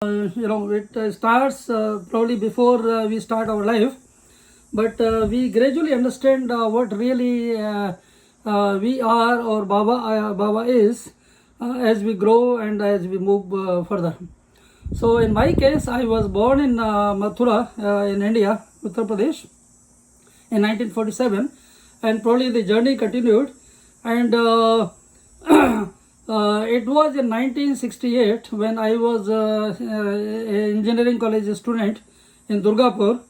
It starts probably before we start our life, but we gradually understand what really we are or Baba is as we grow and as we move further. So in my case, I was born in Mathura in India, Uttar Pradesh in 1947, and probably the journey continued. And it was in 1968 when I was an engineering college student in Durgapur,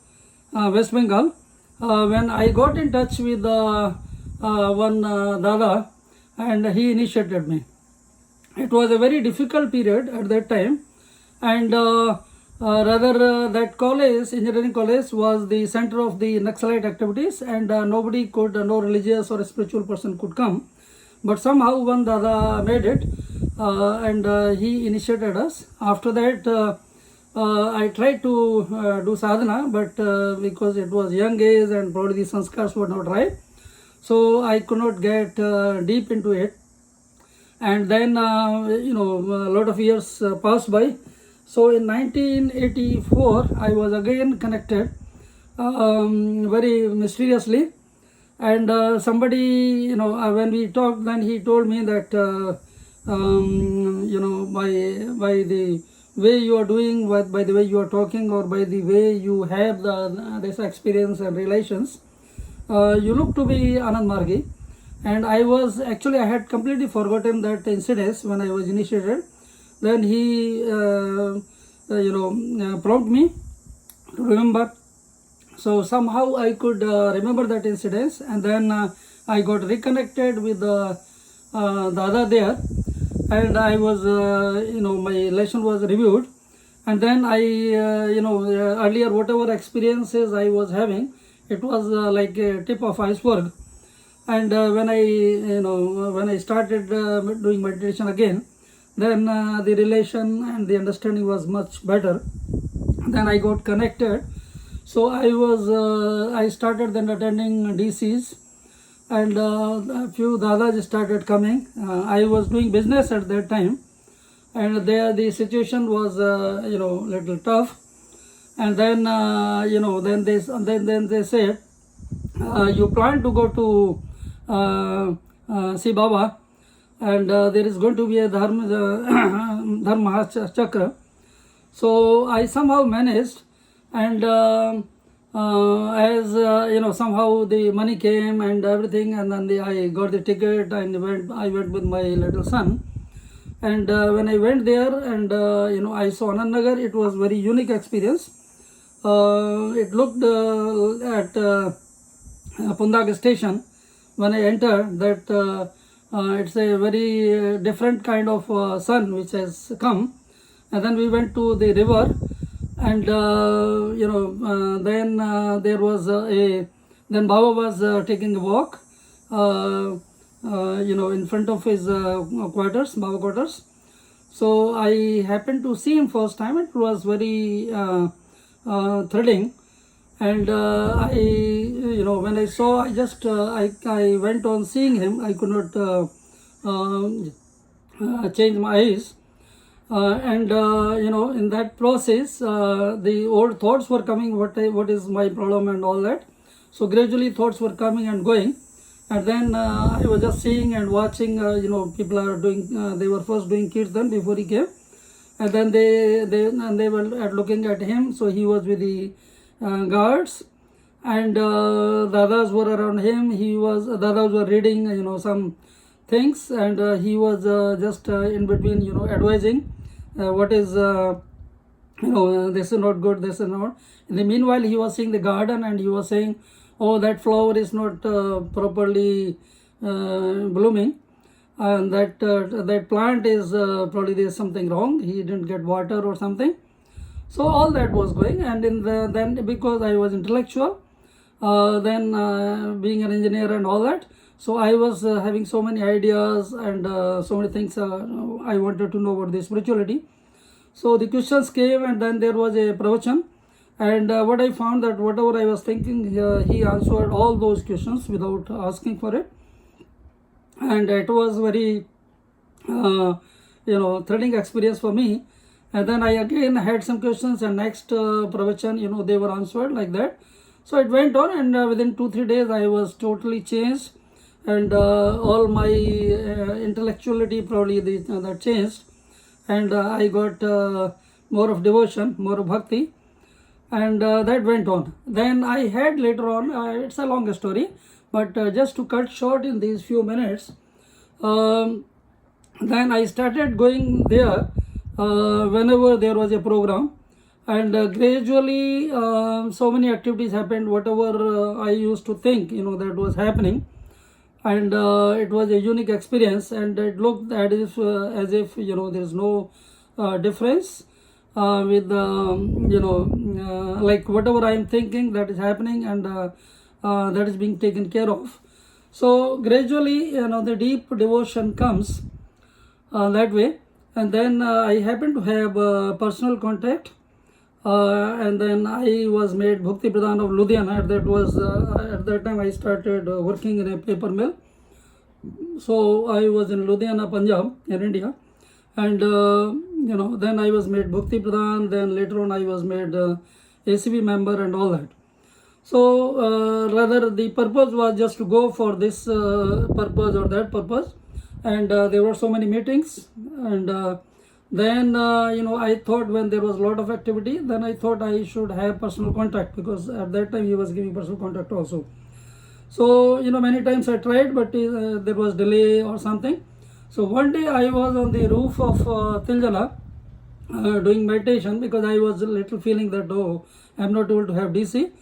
West Bengal, when I got in touch with one Dada, and he initiated me. It was a very difficult period at that time, and that college, engineering college, was the center of the Naxalite activities, and nobody could, no religious or spiritual person could come. But somehow one Dada made it, and he initiated us. After that, I tried to do sadhana, but because it was young age and probably the sanskars were not right, so I could not get deep into it. And then, a lot of years passed by. So in 1984, I was again connected very mysteriously. And somebody, when we talked, then he told me that, by the way you are doing, by the way you are talking, or by the way you have this experience and relations, you look to be Anand Margi. And I had completely forgotten that incident when I was initiated. Then he, prompted me to remember. So somehow I could remember that incident, and then I got reconnected with Dada there, and I was, my relation was reviewed, and then I, earlier whatever experiences I was having, it was like a tip of iceberg. And when I started doing meditation again, then the relation and the understanding was much better. Then I got connected. So I started then attending DCs, and a few Dadas started coming. I was doing business at that time, and there the situation was little tough. And then then they said, you plan to go to see Baba, and there is going to be a Dharma Chakra. So I somehow managed, and somehow the money came and everything, and then I got the ticket and I went with my little son. And when I went there, and I saw Anand Nagar, it was very unique experience. It looked at Pundag station when I entered that it's a very different kind of sun which has come. And then we went to the river, and then there was then Baba was taking a walk in front of his quarters, Baba quarters. So I happened to see him first time. It was very thrilling. And when I saw, I went on seeing him. I could not change my eyes. In that process, the old thoughts were coming, what is my problem and all that. So gradually thoughts were coming and going. And then I was just seeing and watching, people are doing, they were first doing kirtan before he came. And then they were looking at him. So he was with the guards, and Dadas were around him. Dadas were reading, some things, and he was just in between, advising what is, this is not good, this is not. In the meanwhile, he was seeing the garden, and he was saying, oh, that flower is not properly blooming, and that plant is probably there's something wrong. He didn't get water or something. So all that was going, and then because I was intellectual, then being an engineer and all that, so I was having so many ideas and so many things I wanted to know about the spirituality. So the questions came, and then there was a pravachan, and what I found that whatever I was thinking, he answered all those questions without asking for it, and it was very thrilling experience for me. And then I again had some questions, and next pravachan, they were answered like that. So it went on, and within 2-3 days I was totally changed, and all my intellectuality probably that changed, and I got more of devotion, more of bhakti, and that went on. Then I had later on, it's a longer story, but just to cut short in these few minutes, then I started going there whenever there was a program, and gradually so many activities happened, whatever I used to think, that was happening, and it was a unique experience, and it looked as if there is no difference with like whatever I am thinking, that is happening, and that is being taken care of. So gradually, the deep devotion comes that way, and then I happen to have personal contact, and then I was made Bhakti Pradhan of Ludhiana. At that time I started working in a paper mill. So I was in Ludhiana, Punjab, in India, and then I was made Bhakti Pradhan. Then later on I was made ACB member and all that. So rather the purpose was just to go for this purpose or that purpose, and there were so many meetings, and then I thought when there was a lot of activity, then I thought I should have personal contact, because at that time he was giving personal contact also. So many times I tried, but there was delay or something. So one day I was on the roof of Tiljala doing meditation, because I was a little feeling that I'm not able to have DC.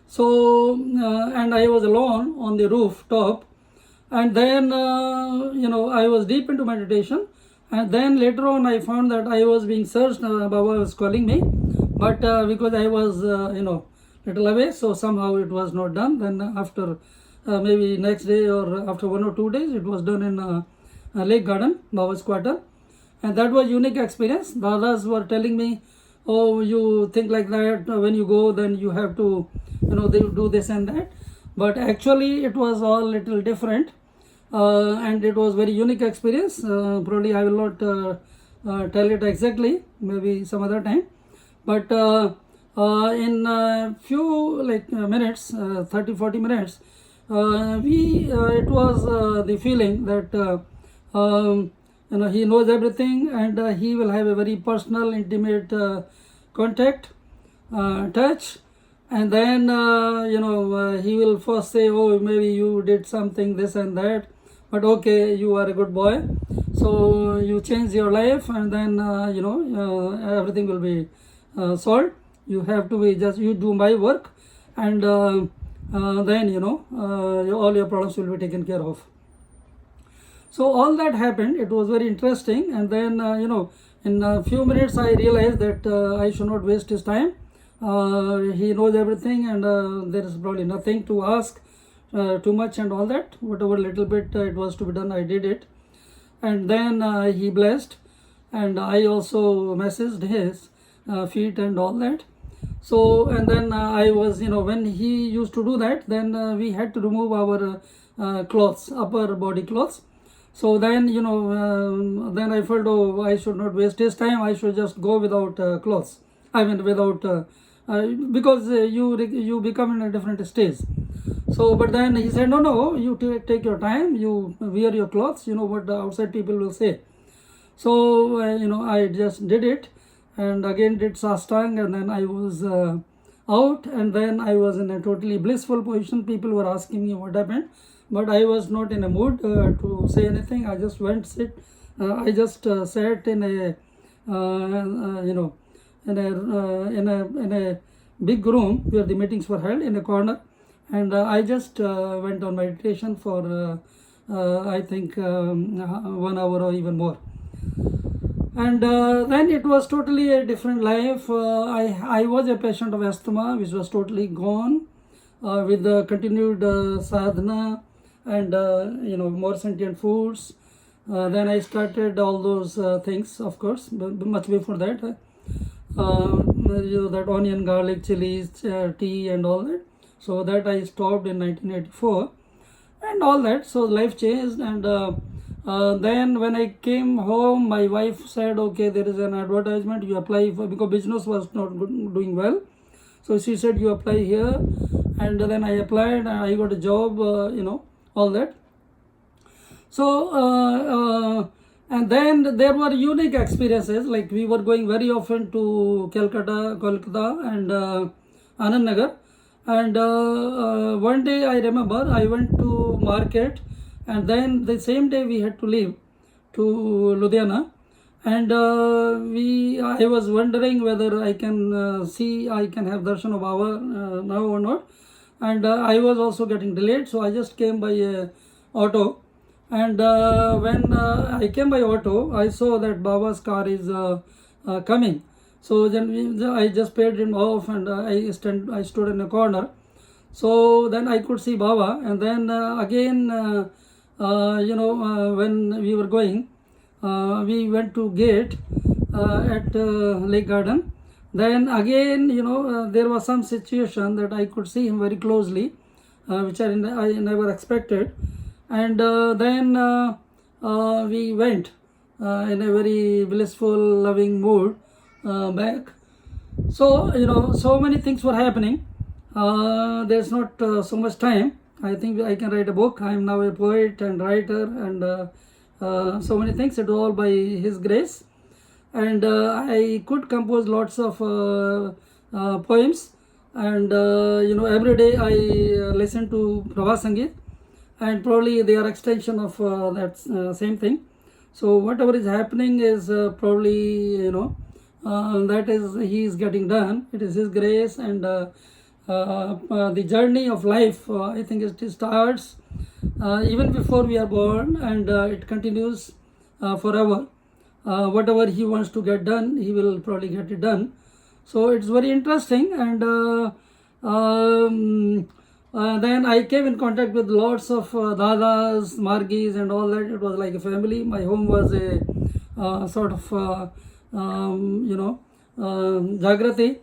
So and I was alone on the rooftop, and then I was deep into meditation, and then later on I found that I was being searched. Baba was calling me, but because I was little away, so somehow it was not done. Then after maybe next day or after 1 or 2 days, it was done in Lake Garden, Baba's quarter, and that was unique experience. Dadas were telling me, oh, you think like that, when you go then you have to they do this and that, but actually it was all little different, and it was very unique experience. Probably I will not tell it exactly, maybe some other time, but in a few minutes, 30-40 minutes, it was the feeling that he knows everything, and he will have a very personal, intimate contact, touch, and then he will first say, oh, maybe you did something this and that, but okay, you are a good boy, so you change your life, and then everything will be solved. You have to be just, you do my work, and then all your problems will be taken care of. So all that happened. It was very interesting, and then in a few minutes I realized that I should not waste his time. He knows everything, and there is probably nothing to ask too much and all that. Whatever little bit it was to be done, I did it, and then he blessed, and I also messaged his feet and all that. So, and then I was, when he used to do that, then we had to remove our clothes, upper body clothes. So then, then I felt, oh, I should not waste his time. I should just go without clothes. I mean, without, because you become in a different stage. So, but then he said, no, you take your time. You wear your clothes. You know what the outside people will say. So, I just did it, and again did sastang, and then I was out, and then I was in a totally blissful position. People were asking me what happened, but I was not in a mood to say anything. I just went sit. I just sat in a in a big room where the meetings were held, in a corner, and I just went on meditation for I think 1 hour or even more. And then it was totally a different life. I was a patient of asthma, which was totally gone with the continued sadhana and more sentient foods. Then I started all those things, of course, but much before that. That onion, garlic, chilies, tea and all that. So that I stopped in 1984 and all that. So life changed, and Then when I came home, my wife said, okay, there is an advertisement, you apply for, because business was not doing well. So she said, you apply here. And then I applied and I got a job, all that. So, and then there were unique experiences, like we were going very often to Kolkata and Anand Nagar. And one day I remember I went to market, and then the same day we had to leave to Ludhiana. And I was wondering whether I can I can have darshan of Baba now or not. And I was also getting delayed, so I just came by auto. And when I came by auto, I saw that Baba's car is coming. So then I just paid him off, and I stood in a corner. So then I could see Baba. And then again, when we were going, we went to gate at Lake Garden. Then again, there was some situation that I could see him very closely, which I never expected. And then we went in a very blissful, loving mood back. So, so many things were happening. There's not so much time. I think I can write a book. I am now a poet and writer, and so many things. It was all by His grace. And I could compose lots of poems. And, every day I listen to Prabha Sangeet. And probably they are extension of that same thing. So whatever is happening is probably, that is, He is getting done. It is His grace. And the journey of life, I think it starts even before we are born, and it continues forever. Whatever He wants to get done, He will probably get it done. So it's very interesting. And then I came in contact with lots of dadas, margis, and all that. It was like a family. My home was a sort of, Jagrati,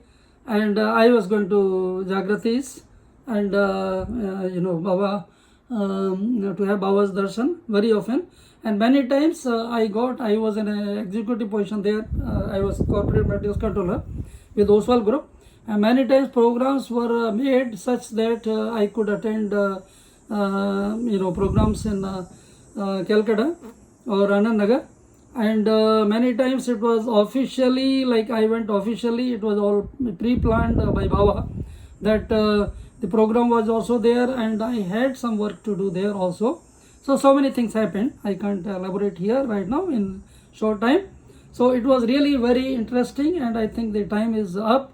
and I was going to Jagratis, and Baba, to have Baba's darshan very often. And many times I was in an executive position there. I was corporate materials controller with Oswal Group. And many times programs were made such that I could attend, programs in Calcutta or Anand Nagar. And many times it was officially, like I went officially, it was all pre-planned by Baba, that the program was also there, and I had some work to do there also. So many things happened. I can't elaborate here right now in short time. So it was really very interesting, and I think the time is up.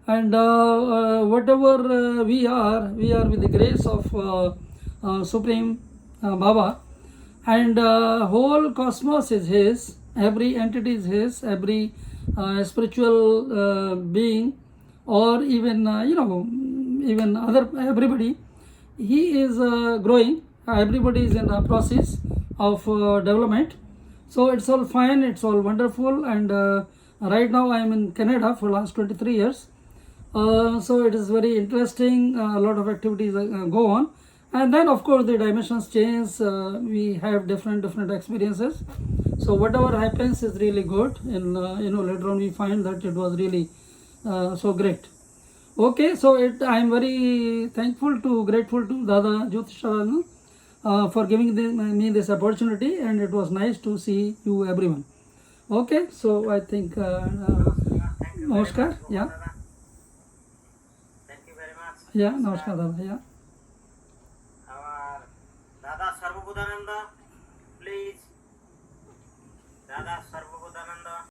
And whatever we are with the grace of Supreme Baba. And whole cosmos is His, every entity is His, every spiritual being, or even, even everybody, He is growing. Everybody is in a process of development. So it's all fine, it's all wonderful. And right now I am in Canada for last 23 years. So it is very interesting. A lot of activities go on. And then of course the dimensions change. We have different experiences. So whatever happens is really good. And later on we find that it was really so great. Okay, so I am very grateful to Dada Jyotisha for giving me this opportunity, and it was nice to see you everyone. Okay, so I think Namaskar. Yeah. Thank you very much. Yeah, Namaskar Dada. Yeah. Our Dada Sarvabhudananda, please. Dada